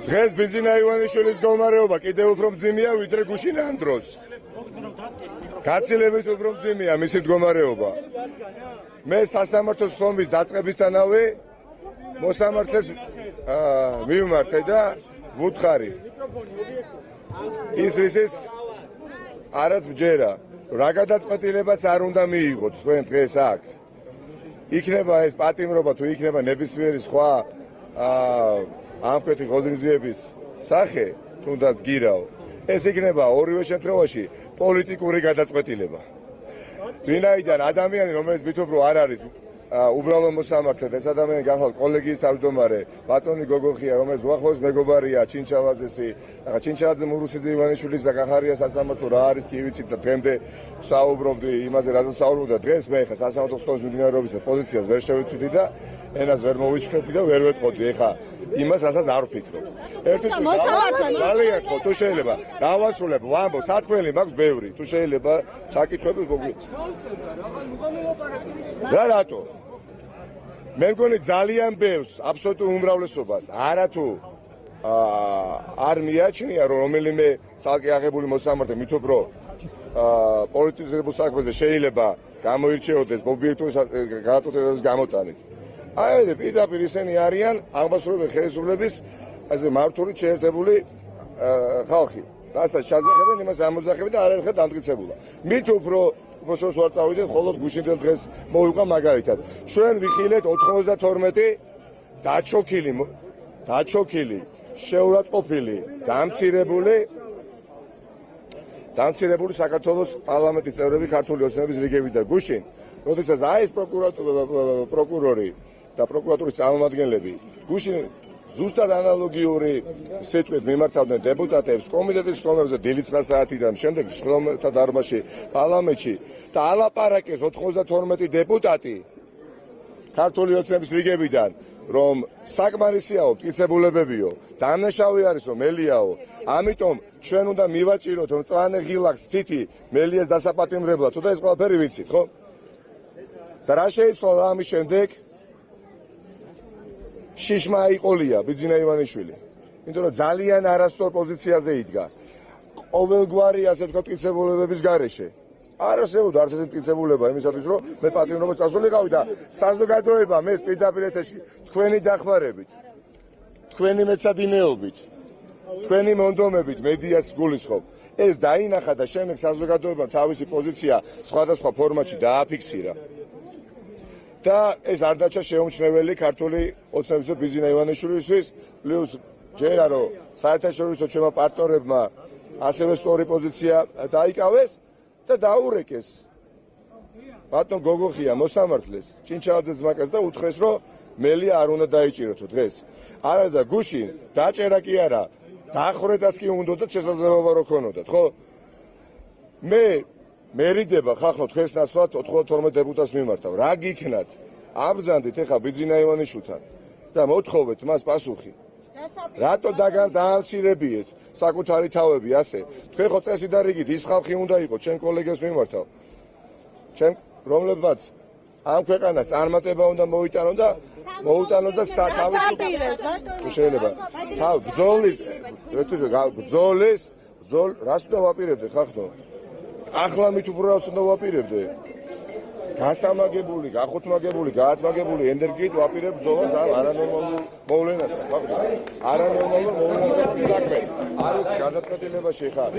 დღეს ბიძინა ივანიშვილის მდგომარეობა კიდევ უფრო მძიმეა ვიდრე გუშინ ამ დროს. გაცილებით უფრო მძიმეა მისი მდგომარეობა. მე სასამართლოს ხომის დაწყებისთანავე მოსამართლეს მივმართე და ვუთხარი ის რისის არად ვჯერა რა გადაწყვეტილებაც არ უნდა მიიღოთ თქვენ დღეს აქ. იქნება ეს პატიმრობა თუ იქნება ნებისმიერი სხვა ამკვეთი ღონისძიების სახე თუნდაც გირაო ეს იქნება ორივე შემთხვევაში პოლიტიკური გადაწყვეტილება. ვინაიდან ადამიანი რომელიც მითხრობ არ არის უბრალო მოსამართლე ეს ადამიანი გახალ კოლეგიის თავმჯდომარე ბატონი გოგოხია რომელიც უახლოეს მეგობარია ჩინჩალაძესი და ჩინჩალაძე მურუსიძე ივანიშვილის ზაქარია სასამართლო რა არის კი ვიცით და დღემდე საუბრობდი იმაზე რაზეც საუბრობდა დღეს მე ხა სასამართლოს ხომის მიმდინარეობის პოზიციას ვერ შევიცვიდი და ენას ვერ მოვიჩქრებდი და ვერ ვეტყოდი ეხა იმას რასაც არ ვფიქრობ. ძალიან ხო თუ შეიძლება დავასრულებ ვამბო სათქმელი მაქვს ბევრი თუ შეიძლება ჩაკითხვები რა რატო მე მგონი ძალიან ბევრს აბსოლუტურ უმრავლესობას არათუ არ მიაჩნია რომ რომელიმე ცალკე აღებული მოსამართლე მითხრობ რომ პოლიტიზებულ საქმეზე შეიძლება გამოირჩეოდეს ობიექტური გადაწყვეტილებების გამოტანით. აი პირდაპირ ისინი არიან აღმასრულებელი ხელისუფლების ასე მართული შეერთებული ხალხი. რასაც ჩაძახებენ იმას ამოძახებენ და არაერთხელ დამტკიცებულა. მით უფრო მოსოს ვარ წავიდეთ მხოლოდ გუშინდელ დღეს მოვიყვა მაგალითად. ჩვენ ვიხილეთ 92 დაჩოქილი, შეურაცხყოფილი, დამცირებული საქართველოს პარლამენტის წევრები ქართული ოცნების რიგები და გუშინ, როდესაც ეს პროკურორი და პროკურატურის წარმომადგენლები გუშინ ზუსტად ანალოგიური სიტყვით მიმართავდნენ დეპუტატებს კომიტეტის ხომებზე დილით 9 საათიდან შემდეგ შრომთა დარბაზში პარლამენტში და ალაპარაკეს 92 დეპუტატი ქართული ოცნების რიგებიდან რომ საკმარისიაო მტკიცებულებებიო დამნაშავე არისო მელიაო ამიტომ ჩვენ უნდა მივაჭიროთ რომ მწვანე ღილაკს თითი მელიას დასაპატიმრებლად თუ და ეს ყველაფერი ვიცით ხო და რა შეიცვალა ამის შემდეგ შიშმა აიყოლია ბიძინა ივანიშვილი. იმიტომ რომ ძალიან არასწორ პოზიციაზე იდგა. ყოველგვარი ასე ვთქვათ მტკიცებულებების გარეშე. არ არსებობდა არც ერთი მტკიცებულება იმისათვის რომ მე პატიმრობა წასულიყავი და საზოგადოება მე პირდაპირ ეთერში თქვენი დახმარებით, თქვენი მეცადინეობით, თქვენი მონდომებით მედიას გულისხმობ. ეს დაინახა და შემდეგ საზოგადოებამ თავისი პოზიცია სხვადასხვა ფორმატში დააფიქსირა. და ეს არ დაჩა შეუმჩნეველი ქართული ოცნების ბიძინა ივანიშვილისთვის პლუს ჯერა რომ საერთაშორისო ჩვენმა პარტნიორებმა ასევე სწორი პოზიცია დაიკავეს და დაურეკეს ბატონ გოგოხია მოსამართლეს ჩინჩალაძეს ძმაკას და უთხრეს რომ მელია არ უნდა დაიჭიროთო დღეს არა და გუშინ დაჭერა კი არა დახრედაც კი უნდათ შესაძლებლობა რო ქონოდათ ხო მე მერიდება ხახო თქვენს ნაცვლად 92 დეპუტატს მიმართავ. რა გიქნათ? აბრძანდით ეხა ბიძინა ივანიშვილთან და მოთხოვეთ მას პასუხი. რატო დაამცირებიეთ საკუთარი თავები ასე? თქვენ ხო წესი და რიგით ის ხალხი უნდა იყოს ჩემ კოლეგებს მიმართავ. ჩემ რომლებმაც ამ ქვეყანას წარმატება უნდა მოიტანონ და მოუტანოს და სათავეში თუ შეიძლება თავ ბრძოლის რას უნდა ვაპირებდე ხახო? ახლა მით უბრალოდ უნდა ვაპირებდე გასამაგებული, გახუთმაგებული, გაათმაგებული ენერგიით ვაპირებ ბრძოლას ამ არანორმალურ მოვლენას ხახო? არანორმალურ მოვლენას და საქმე არის გადაწყვეტილებაში ხარ.